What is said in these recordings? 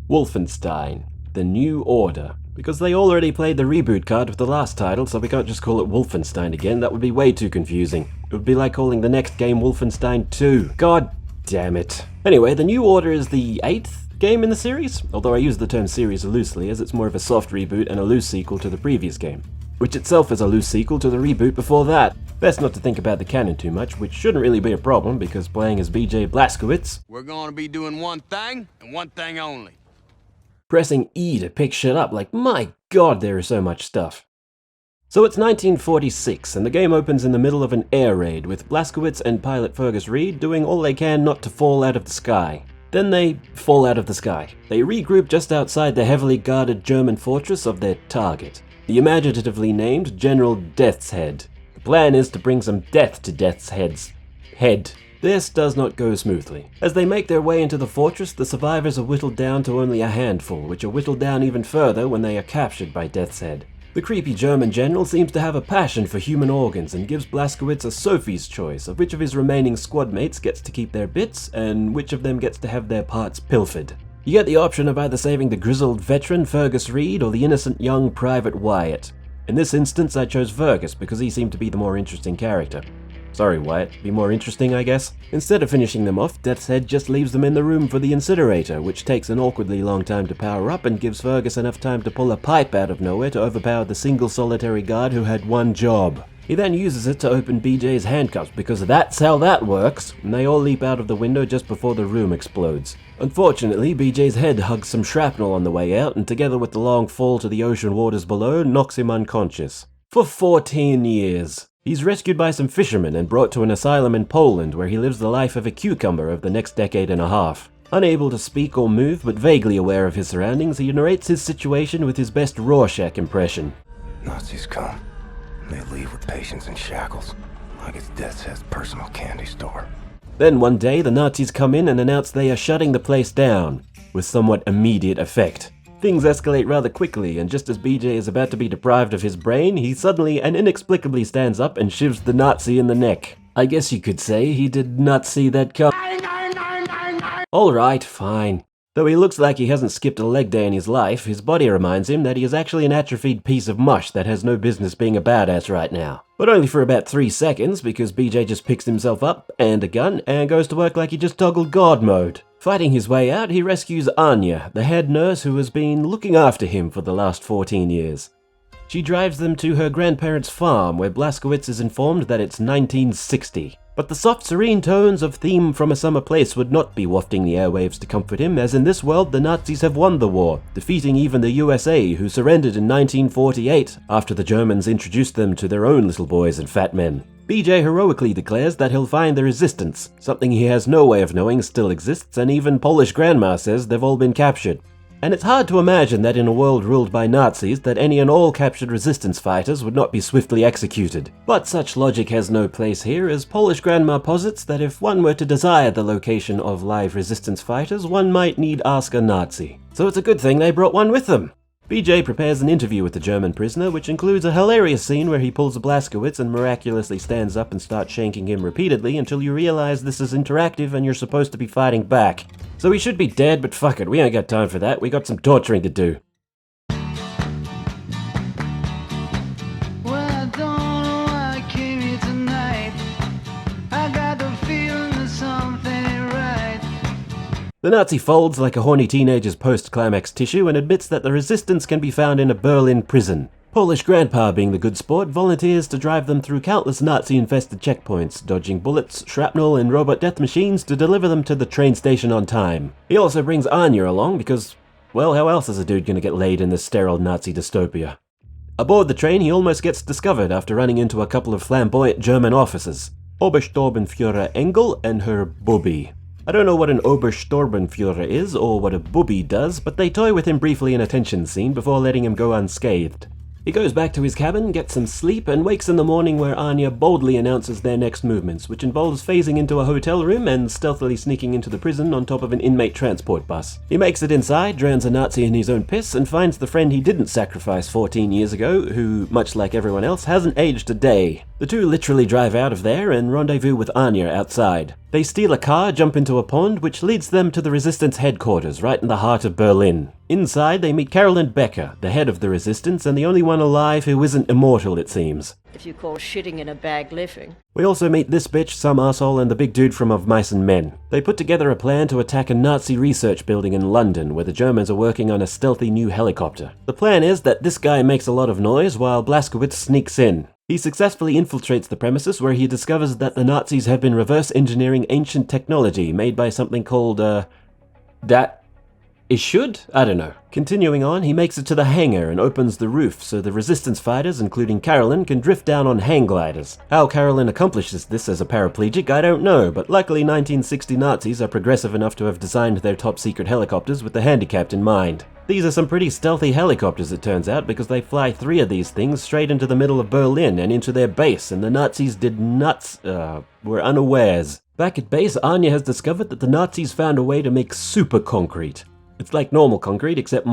Wolfenstein, The New Order. Because they already played the reboot card with the last title, so we can't just call it Wolfenstein again. That would be way too confusing. It would be like calling the next game Wolfenstein 2. God damn it. Anyway, The New Order is the 8th game in the series, although I use the term series loosely as it's more of a soft reboot and a loose sequel to the previous game, which itself is a loose sequel to the reboot before that. Best not to think about the canon too much, which shouldn't really be a problem because playing as BJ Blazkowicz, we're gonna be doing one thing and one thing only. Pressing E to pick shit up, like my god there is so much stuff. So it's 1946 and the game opens in the middle of an air raid with Blazkowicz and pilot Fergus Reed doing all they can not to fall out of the sky. Then they fall out of the sky. They regroup just outside the heavily guarded German fortress of their target, the imaginatively named General Death's Head. The plan is to bring some death to Death's Head's head. This does not go smoothly. As they make their way into the fortress, the survivors are whittled down to only a handful, which are whittled down even further when they are captured by Death's Head. The creepy German general seems to have a passion for human organs and gives Blazkowicz a Sophie's choice of which of his remaining squad mates gets to keep their bits and which of them gets to have their parts pilfered. You get the option of either saving the grizzled veteran Fergus Reed or the innocent young Private Wyatt. In this instance, I chose Fergus because he seemed to be the more interesting character. Sorry, Wyatt. Be more interesting, I guess. Instead of finishing them off, Death's Head just leaves them in the room for the incinerator, which takes an awkwardly long time to power up and gives Fergus enough time to pull a pipe out of nowhere to overpower the single solitary guard who had one job. He then uses it to open BJ's handcuffs because that's how that works, and they all leap out of the window just before the room explodes. Unfortunately, BJ's head hugs some shrapnel on the way out, and together with the long fall to the ocean waters below, knocks him unconscious. For 14 years. He's rescued by some fishermen and brought to an asylum in Poland where he lives the life of a cucumber over the next decade and a half. Unable to speak or move but vaguely aware of his surroundings, he narrates his situation with his best Rorschach impression. Nazis come. They leave with patience in shackles, like it's Death's Head's personal candy store. Then one day the Nazis come in and announce they are shutting the place down, with somewhat immediate effect. Things escalate rather quickly, and just as BJ is about to be deprived of his brain, he suddenly and inexplicably stands up and shivs the Nazi in the neck. I guess you could say he did not see that coming. Alright, fine. Though he looks like he hasn't skipped a leg day in his life, his body reminds him that he is actually an atrophied piece of mush that has no business being a badass right now. But only for about 3 seconds, because BJ just picks himself up, and a gun, and goes to work like he just toggled God mode. Fighting his way out, he rescues Anya, the head nurse who has been looking after him for the last 14 years. She drives them to her grandparents' farm, where Blazkowicz is informed that it's 1960. But the soft, serene tones of Theme from a Summer Place would not be wafting the airwaves to comfort him, as in this world the Nazis have won the war, defeating even the USA, who surrendered in 1948, after the Germans introduced them to their own little boys and fat men. BJ heroically declares that he'll find the resistance, something he has no way of knowing still exists, and even Polish Grandma says they've all been captured. And it's hard to imagine that in a world ruled by Nazis that any and all captured resistance fighters would not be swiftly executed. But such logic has no place here, as Polish Grandma posits that if one were to desire the location of live resistance fighters, one might need ask a Nazi. So it's a good thing they brought one with them. BJ prepares an interview with the German prisoner, which includes a hilarious scene where he pulls a Blazkowicz and miraculously stands up and starts shanking him repeatedly until you realize this is interactive and you're supposed to be fighting back. So he should be dead, but fuck it, we ain't got time for that, we got some torturing to do. The Nazi folds like a horny teenager's post-climax tissue and admits that the resistance can be found in a Berlin prison. Polish Grandpa, being the good sport, volunteers to drive them through countless Nazi-infested checkpoints, dodging bullets, shrapnel, and robot death machines to deliver them to the train station on time. He also brings Anya along because, well, how else is a dude gonna get laid in this sterile Nazi dystopia? Aboard the train, he almost gets discovered after running into a couple of flamboyant German officers, Obersturmbannführer Engel and her booby. I don't know what an Obersturmbannführer is or what a booby does, but they toy with him briefly in a tension scene before letting him go unscathed. He goes back to his cabin, gets some sleep, and wakes in the morning where Anya boldly announces their next movements, which involves phasing into a hotel room and stealthily sneaking into the prison on top of an inmate transport bus. He makes it inside, drowns a Nazi in his own piss, and finds the friend he didn't sacrifice 14 years ago, who, much like everyone else, hasn't aged a day. The The two literally drive out of there and rendezvous with Anya outside. They steal a car, jump into a pond, which leads them to the Resistance headquarters, right in the heart of Berlin. Inside, they meet Carolyn Becker, the head of the Resistance, and the only one alive who isn't immortal, it seems. If you call shitting in a bag living. We also meet this bitch, some arsehole, and the big dude from Of Mice and Men. They put together a plan to attack a Nazi research building in London, where the Germans are working on a stealthy new helicopter. The plan is that this guy makes a lot of noise while Blazkowicz sneaks in. He successfully infiltrates the premises where he discovers that the Nazis have been reverse engineering ancient technology made by something called, I don't know. Continuing on, he makes it to the hangar and opens the roof so the Resistance fighters, including Carolyn, can drift down on hang gliders. How Carolyn accomplishes this as a paraplegic, I don't know, but luckily 1960 Nazis are progressive enough to have designed their top-secret helicopters with the handicapped in mind. These are some pretty stealthy helicopters, it turns out, because they fly 3 of these things straight into the middle of Berlin and into their base, and the Nazis were unawares. Back at base, Anya has discovered that the Nazis found a way to make super concrete. It's like normal concrete, except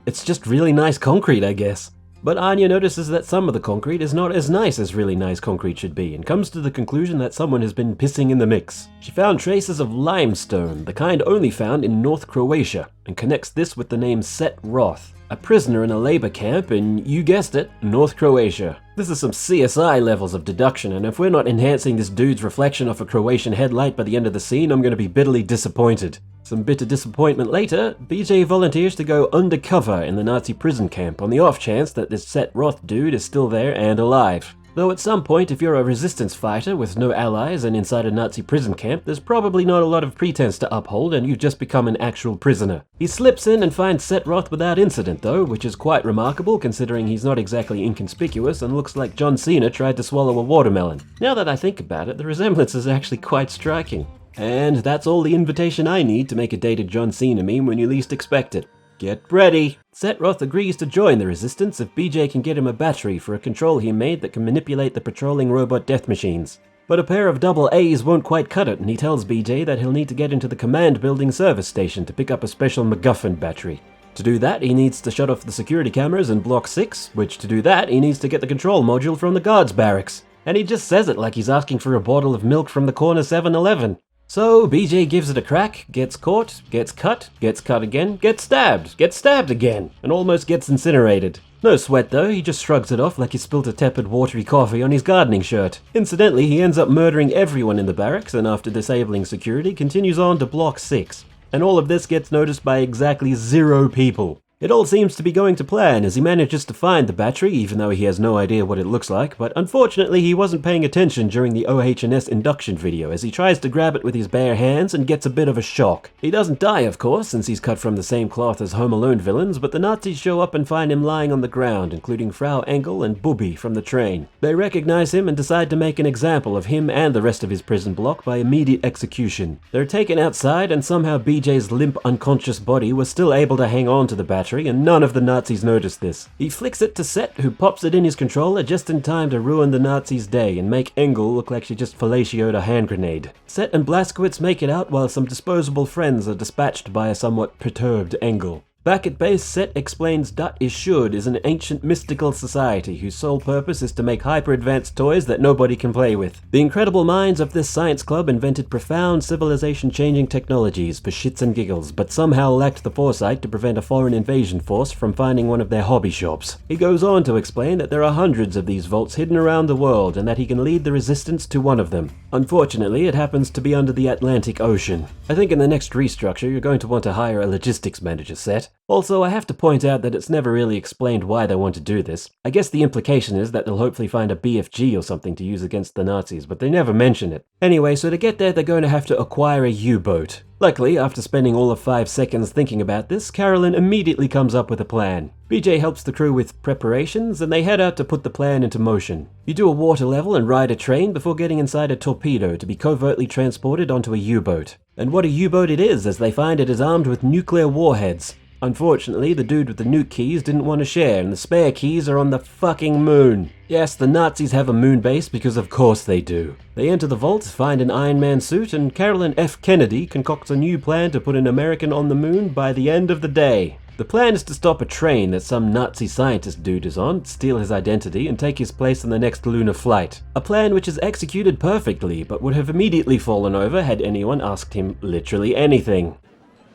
it's just really nice concrete, I guess. But Anya notices that some of the concrete is not as nice as really nice concrete should be, and comes to the conclusion that someone has been pissing in the mix. She found traces of limestone, the kind only found in North Croatia, and connects this with the name Set Roth, a prisoner in a labor camp in, you guessed it, North Croatia. This is some CSI levels of deduction, and if we're not enhancing this dude's reflection off a Croatian headlight by the end of the scene, I'm going to be bitterly disappointed. Some bitter disappointment later, BJ volunteers to go undercover in the Nazi prison camp on the off chance that this Set Roth dude is still there and alive. Though at some point, if you're a resistance fighter with no allies and inside a Nazi prison camp, there's probably not a lot of pretense to uphold and you've just become an actual prisoner. He slips in and finds Set Roth without incident though, which is quite remarkable considering he's not exactly inconspicuous and looks like John Cena tried to swallow a watermelon. Now that I think about it, the resemblance is actually quite striking. And that's all the invitation I need to make a dated John Cena meme when you least expect it. Get ready! Set Roth agrees to join the Resistance if BJ can get him a battery for a control he made that can manipulate the patrolling robot death machines. But a pair of double A's won't quite cut it, and he tells BJ that he'll need to get into the command building service station to pick up a special MacGuffin battery. To do that, he needs to shut off the security cameras in Block 6, which to do that, he needs to get the control module from the guards barracks. And he just says it like he's asking for a bottle of milk from the corner 7-Eleven. So BJ gives it a crack, gets caught, gets cut again, gets stabbed again, and almost gets incinerated. No sweat though, he just shrugs it off like he spilt a tepid watery coffee on his gardening shirt. Incidentally, he ends up murdering everyone in the barracks and after disabling security continues on to Block 6. And all of this gets noticed by exactly 0 people. It all seems to be going to plan as he manages to find the battery even though he has no idea what it looks like, but unfortunately he wasn't paying attention during the OH&S induction video as he tries to grab it with his bare hands and gets a bit of a shock. He doesn't die of course since he's cut from the same cloth as Home Alone villains, but the Nazis show up and find him lying on the ground, including Frau Engel and Booby from the train. They recognize him and decide to make an example of him and the rest of his prison block by immediate execution. They're taken outside and somehow BJ's limp unconscious body was still able to hang on to the battery and none of the Nazis notice this. He flicks it to Set, who pops it in his controller just in time to ruin the Nazis' day and make Engel look like she just fellacioed a hand grenade. Set and Blazkowicz make it out while some disposable friends are dispatched by a somewhat perturbed Engel. Back at base, Set explains Dat Ishud is an ancient mystical society whose sole purpose is to make hyper-advanced toys that nobody can play with. The incredible minds of this science club invented profound civilization-changing technologies for shits and giggles, but somehow lacked the foresight to prevent a foreign invasion force from finding one of their hobby shops. He goes on to explain that there are hundreds of these vaults hidden around the world and that he can lead the resistance to one of them. Unfortunately, it happens to be under the Atlantic Ocean. I think in the next restructure, you're going to want to hire a logistics manager, Set. Also, I have to point out that it's never really explained why they want to do this. I guess the implication is that they'll hopefully find a BFG or something to use against the Nazis, but they never mention it. Anyway, so to get there, they're going to have to acquire a U-boat. Luckily, after spending all of 5 seconds thinking about this, Carolyn immediately comes up with a plan. BJ helps the crew with preparations, and they head out to put the plan into motion. You do a water level and ride a train before getting inside a torpedo to be covertly transported onto a U-boat. And what a U-boat it is, as they find it is armed with nuclear warheads. Unfortunately, the dude with the nuke keys didn't want to share, and the spare keys are on the fucking moon. Yes, the Nazis have a moon base because of course they do. They enter the vault, find an Iron Man suit, and Carolyn F. Kennedy concocts a new plan to put an American on the moon by the end of the day. The plan is to stop a train that some Nazi scientist dude is on, steal his identity, and take his place on the next lunar flight. A plan which is executed perfectly, but would have immediately fallen over had anyone asked him literally anything.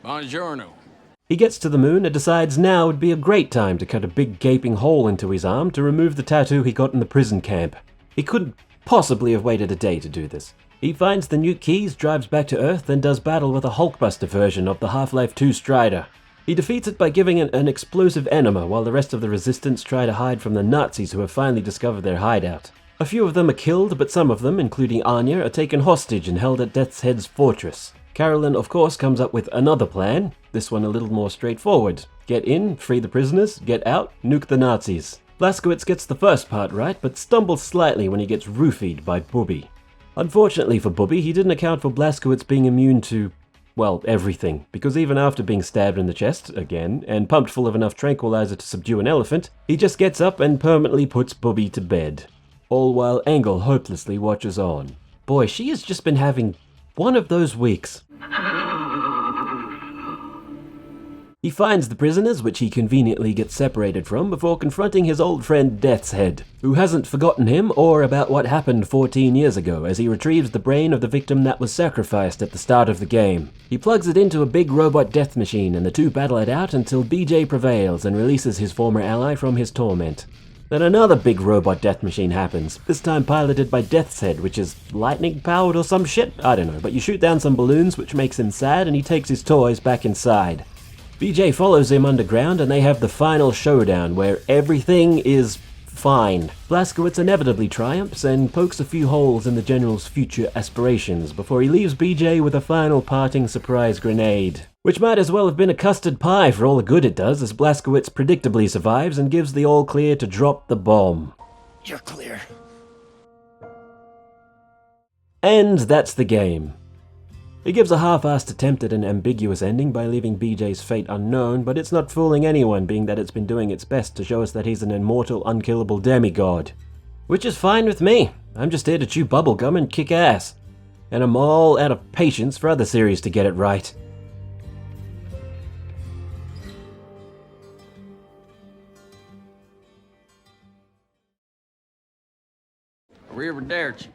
Buongiorno. He gets to the moon and decides now would be a great time to cut a big gaping hole into his arm to remove the tattoo he got in the prison camp. He couldn't possibly have waited a day to do this. He finds the Nuke keys, drives back to Earth, then does battle with a Hulkbuster version of the Half-Life 2 Strider. He defeats it by giving it an explosive enema while the rest of the resistance try to hide from the Nazis who have finally discovered their hideout. A few of them are killed, but some of them, including Anya, are taken hostage and held at Death's Head's fortress. Carolyn, of course, comes up with another plan, this one a little more straightforward. Get in, free the prisoners, get out, nuke the Nazis. Blazkowicz gets the first part right, but stumbles slightly when he gets roofied by Bubby. Unfortunately for Bubby, he didn't account for Blazkowicz being immune to, well, everything, because even after being stabbed in the chest, again, and pumped full of enough tranquilizer to subdue an elephant, he just gets up and permanently puts Bubby to bed. All while Engel hopelessly watches on. Boy, she has just been having one of those weeks. He finds the prisoners, which he conveniently gets separated from, before confronting his old friend Death's Head, who hasn't forgotten him or about what happened 14 years ago as he retrieves the brain of the victim that was sacrificed at the start of the game. He plugs it into a big robot death machine and the two battle it out until BJ prevails and releases his former ally from his torment. Then another big robot death machine happens, this time piloted by Death's Head, which is lightning powered or some shit? I don't know, but you shoot down some balloons which makes him sad and he takes his toys back inside. BJ follows him underground and they have the final showdown where everything is fine. Blazkowicz inevitably triumphs and pokes a few holes in the General's future aspirations before he leaves BJ with a final parting surprise grenade. Which might as well have been a custard pie for all the good it does, as Blazkowicz predictably survives and gives the all clear to drop the bomb. You're clear. And that's the game. He gives a half-assed attempt at an ambiguous ending by leaving BJ's fate unknown, but it's not fooling anyone, being that it's been doing its best to show us that he's an immortal, unkillable demigod. Which is fine with me. I'm just here to chew bubblegum and kick ass. And I'm all out of patience for other series to get it right. Arrivederci.